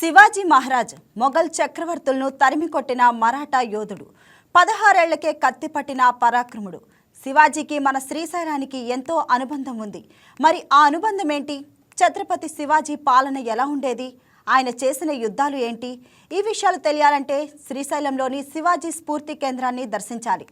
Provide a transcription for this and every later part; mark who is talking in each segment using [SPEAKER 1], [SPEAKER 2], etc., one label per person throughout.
[SPEAKER 1] శివాజీ మహారాజ్ మొఘల్ చక్రవర్తులను తరిమికొట్టిన మరాఠా యోధుడు. 16 ఏళ్లకే కత్తి పట్టిన పరాక్రముడు. శివాజీకి మన శ్రీశైలానికి ఎంతో అనుబంధం ఉంది. మరి ఆ అనుబంధం ఏంటి? ఛత్రపతి శివాజీ పాలన ఎలా ఉండేది? ఆయన చేసిన యుద్ధాలు ఏంటి? ఈ విషయాలు తెలియాలంటే శ్రీశైలంలోని శివాజీ స్ఫూర్తి కేంద్రాన్ని దర్శించాలి.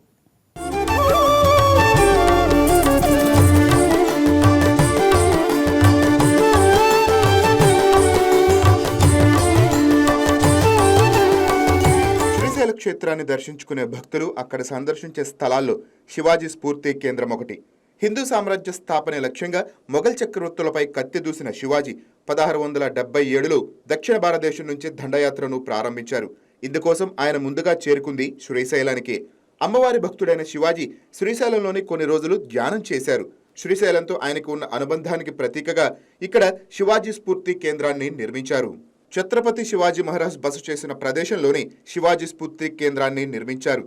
[SPEAKER 2] శ్రీశైల క్షేత్రాన్ని దర్శించుకునే భక్తులు అక్కడ సందర్శించే స్థలాల్లో శివాజీ స్ఫూర్తి కేంద్రం ఒకటి. హిందూ సామ్రాజ్య స్థాపన లక్ష్యంగా మొఘల్ చక్రవర్తులపై కత్తి దూసిన శివాజీ 1677లో దక్షిణ భారతదేశం నుంచి దండయాత్రను ప్రారంభించారు. ఇందుకోసం ఆయన ముందుగా చేరుకుంది శ్రీశైలానికి. అమ్మవారి భక్తుడైన శివాజీ శ్రీశైలంలోని కొన్ని రోజులు ధ్యానం చేశారు. శ్రీశైలంతో ఆయనకు ఉన్న అనుబంధానికి ప్రతీకగా ఇక్కడ శివాజీ స్ఫూర్తి కేంద్రాన్ని నిర్మించారు. ఛత్రపతి శివాజీ మహారాజ్ బస చేసిన ప్రదేశంలోని శివాజీ స్ఫూర్తి కేంద్రాన్ని నిర్మించారు.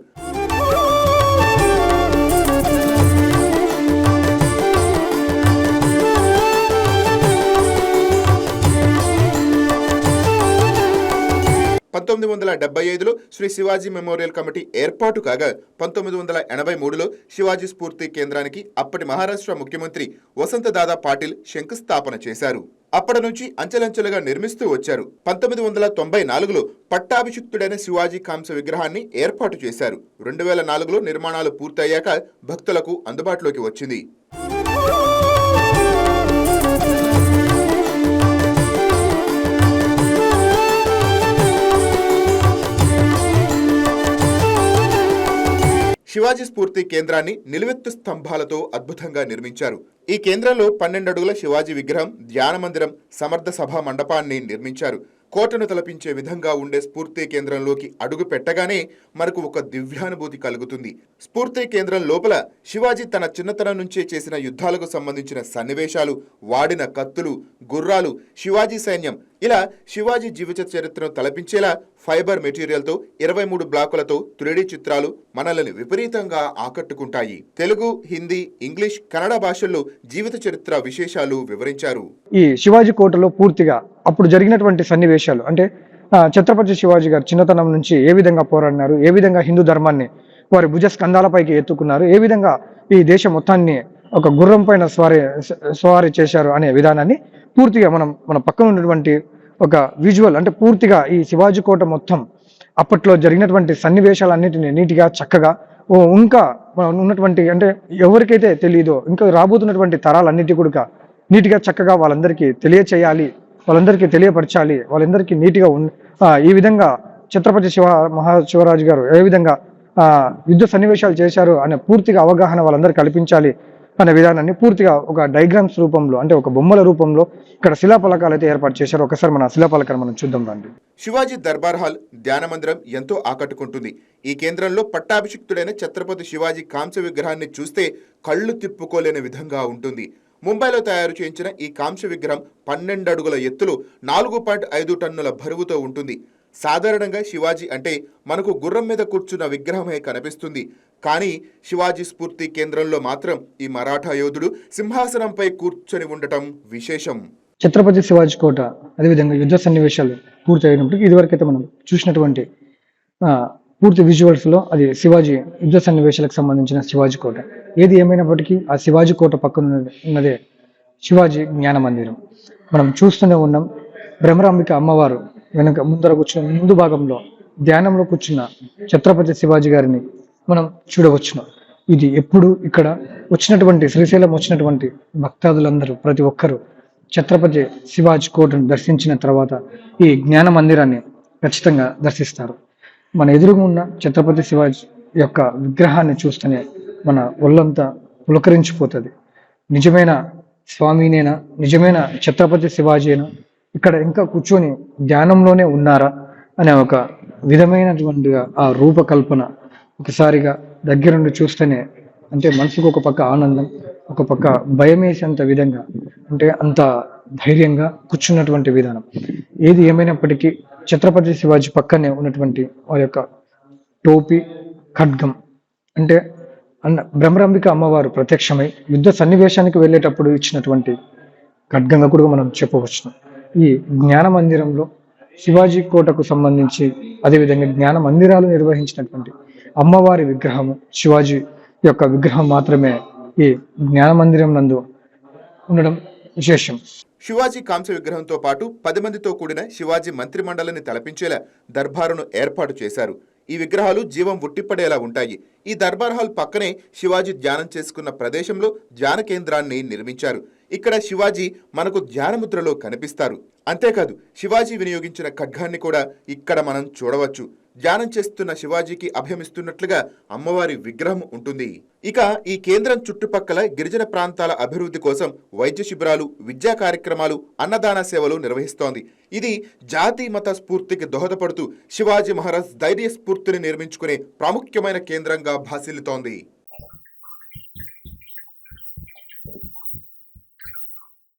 [SPEAKER 2] పంతొమ్మిది 1975లో శ్రీ శివాజీ మెమోరియల్ కమిటీ ఏర్పాటు కాగా 1983లో శివాజీ స్ఫూర్తి కేంద్రానికి అప్పటి మహారాష్ట్ర ముఖ్యమంత్రి వసంతదాదా పాటిల్ శంకుస్థాపన చేశారు. అప్పటి నుంచి అంచెలంచెలుగా నిర్మిస్తూ వచ్చారు. 1994లో పట్టాభిషిక్తుడైన శివాజీ కాంస్య విగ్రహాన్ని ఏర్పాటు చేశారు. 2004లో నిర్మాణాలు పూర్తయ్యాక భక్తులకు అందుబాటులోకి వచ్చింది. శివాజీ స్ఫూర్తి కేంద్రాన్ని నిలువెత్తు స్తంభాలతో అద్భుతంగా నిర్మించారు. ఈ కేంద్రంలో 12 అడుగుల శివాజీ విగ్రహం, ధ్యాన మందిరం, సమర్థ సభా మండపాన్ని నిర్మించారు. కోటను తలపించే విధంగా ఉండే స్ఫూర్తి కేంద్రంలోకి అడుగు పెట్టగానే మనకు ఒక దివ్యానుభూతి కలుగుతుంది. స్ఫూర్తి కేంద్రం లోపల శివాజీ తన చిన్నతనం నుంచే చేసిన యుద్ధాలకు సంబంధించిన సన్నివేశాలు, వాడిన కత్తులు, గుర్రాలు, శివాజీ సైన్యం, ఇలా శివాజీ జీవిత చరిత్రను తలపించేలా ఫైబర్ మెటీరియల్తో 23 బ్లాకులతో 3D చిత్రాలు మనల్ని విపరీతంగా ఆకట్టుకుంటాయి. తెలుగు, హిందీ, ఇంగ్లీష్, కన్నడ భాషల్లో జీవిత చరిత్ర విశేషాలు వివరించారు.
[SPEAKER 3] ఈ శివాజీ కోటలో పూర్తిగా అప్పుడు జరిగినటువంటి సన్నివేశాలు, అంటే ఛత్రపతి శివాజీ గారు చిన్నతనం నుంచి ఏ విధంగా పోరాడినారు, ఏ విధంగా హిందూ ధర్మాన్ని వారి భుజ స్కంధాలపైకి ఎత్తుకున్నారు, ఏ విధంగా ఈ దేశం మొత్తాన్ని ఒక గుర్రం పైన స్వారీ చేశారు అనే విధానాన్ని పూర్తిగా మన పక్కన ఉన్నటువంటి ఒక విజువల్, అంటే పూర్తిగా ఈ శివాజీ కోట మొత్తం అప్పట్లో జరిగినటువంటి సన్నివేశాలన్నిటిని నీటిగా చక్కగా ఇంకా ఉన్నటువంటి, అంటే ఎవరికైతే తెలియదో ఇంకా రాబోతున్నటువంటి తరాలన్నిటి కూడా నీటిగా చక్కగా వాళ్ళందరికీ తెలియచేయాలి, వాళ్ళందరికీ తెలియపరచాలి, వాళ్ళందరికీ నీట్గా ఈ విధంగా ఛత్రపతి శివరాజు గారు ఏ విధంగా యుద్ధ సన్నివేశాలు చేశారు అనే పూర్తిగా అవగాహన వాళ్ళందరికీ కల్పించాలి అనే విధానాన్ని పూర్తిగా ఒక డయాగ్రామ్స్ రూపంలో, అంటే ఒక బొమ్మల రూపంలో ఇక్కడ శిలాఫలకాలు అయితే ఏర్పాటు చేశారు. ఒకసారి మన శిలాఫలకాన్ని మనం చూద్దాం రండి.
[SPEAKER 2] శివాజీ దర్బార్ హాల్, ధ్యాన మందిరం ఎంతో ఆకట్టుకుంటుంది. ఈ కేంద్రంలో పట్టాభిషిక్తుడైన ఛత్రపతి శివాజీ కాంస్య విగ్రహాన్ని చూస్తే కళ్ళు తిప్పుకోలేని విధంగా ఉంటుంది. ముంబైలో తయారు చేయించిన ఈ కాంస్య విగ్రహం 12 అడుగుల ఎత్తులో 4.5 టన్నుల బరువుతో ఉంటుంది. సాధారణంగా శివాజీ అంటే మనకు గుర్రం మీద కూర్చున్న విగ్రహమే కనిపిస్తుంది. కానీ శివాజీ స్ఫూర్తి కేంద్రంలో మాత్రం ఈ మరాఠా యోధుడు సింహాసనంపై కూర్చొని ఉండటం విశేషం.
[SPEAKER 3] ఛత్రపతి శివాజీ కోట అదేవిధంగా యుద్ధ సన్నివేశాలు పూర్తి అయినప్పటికీ ఇదివరకైతే మనం చూసినటువంటి పూర్తి విజువల్స్ లో అది శివాజీ యుద్ధ సన్నివేశాలకు సంబంధించిన శివాజీ కోట. ఏది ఏమైనప్పటికీ ఆ శివాజీ కోట పక్కన ఉన్నదే శివాజీ జ్ఞాన మందిరం. మనం చూస్తూనే ఉన్నాం. భ్రమరాంబిక అమ్మవారు వెనక ముందర కూర్చున్న ముందు భాగంలో ధ్యానంలో కూర్చున్న ఛత్రపతి శివాజీ గారిని మనం చూడవచ్చును. ఇది ఎప్పుడు ఇక్కడ వచ్చినటువంటి శ్రీశైలం వచ్చినటువంటి భక్తాదులందరూ ప్రతి ఒక్కరూ ఛత్రపతి శివాజీ కోటను దర్శించిన తర్వాత ఈ జ్ఞాన మందిరాన్ని ఖచ్చితంగా దర్శిస్తారు. మన ఎదురుగా ఉన్న ఛత్రపతి శివాజీ యొక్క విగ్రహాన్ని చూస్తేనే మన ఒళ్ళంతా పులకరించిపోతుంది. నిజమైన స్వామినేనా, నిజమైన ఛత్రపతి శివాజీనా, ఇక్కడ ఇంకా కూర్చొని ధ్యానంలోనే ఉన్నారా అనే ఒక విధమైనటువంటి ఆ రూపకల్పన ఒకసారిగా దగ్గరుండి చూస్తేనే, అంటే మనసుకు ఒక పక్క ఆనందం, ఒక పక్క భయం వేసేంత విధంగా, అంటే అంత ధైర్యంగా కూర్చున్నటువంటి విధానం. ఏది ఏమైనప్పటికీ ఛత్రపతి శివాజీ పక్కనే ఉన్నటువంటి వారి యొక్క టోపీ, ఖడ్గం, అంటే భ్రమరాంబిక అమ్మవారు ప్రత్యక్షమై యుద్ధ సన్నివేశానికి వెళ్ళేటప్పుడు ఇచ్చినటువంటి ఖడ్గంగా కూడా మనం చెప్పవచ్చు. ఈ జ్ఞాన మందిరంలో శివాజీ కోటకు సంబంధించి అదేవిధంగా జ్ఞాన మందిరాలు నిర్వహించినటువంటి అమ్మవారి విగ్రహము, శివాజీ యొక్క విగ్రహం మాత్రమే ఈ జ్ఞాన మందిరం నందు ఉండడం విశేషం.
[SPEAKER 2] శివాజీ కాంస్య విగ్రహంతో పాటు 10 మందితో కూడిన శివాజీ మంత్రిమండలిని తలపించేలా దర్బారును ఏర్పాటు చేశారు. ఈ విగ్రహాలు జీవం ఉట్టిపడేలా ఉంటాయి. ఈ దర్బార్ హాల్ పక్కనే శివాజీ ధ్యానం చేసుకున్న ప్రదేశంలో ధ్యాన కేంద్రాన్ని నిర్మించారు. ఇక్కడ శివాజీ మనకు ధ్యానముద్రలో కనిపిస్తారు. అంతేకాదు శివాజీ వినియోగించిన ఖడ్గాన్ని కూడా ఇక్కడ మనం చూడవచ్చు. ధ్యానం చేస్తున్న శివాజీకి అభయమిస్తున్నట్లుగా అమ్మవారి విగ్రహం ఉంటుంది. ఇక ఈ కేంద్రం చుట్టుపక్కల గిరిజన ప్రాంతాల అభివృద్ధి కోసం వైద్య శిబిరాలు, విద్యా కార్యక్రమాలు, అన్నదాన సేవలు నిర్వహిస్తోంది. ఇది జాతి మత స్ఫూర్తికి దోహదపడుతూ శివాజీ మహారాజ్ ధైర్య స్ఫూర్తిని నిర్మించుకునే ప్రాముఖ్యమైన కేంద్రంగా భాసిల్లుతోంది.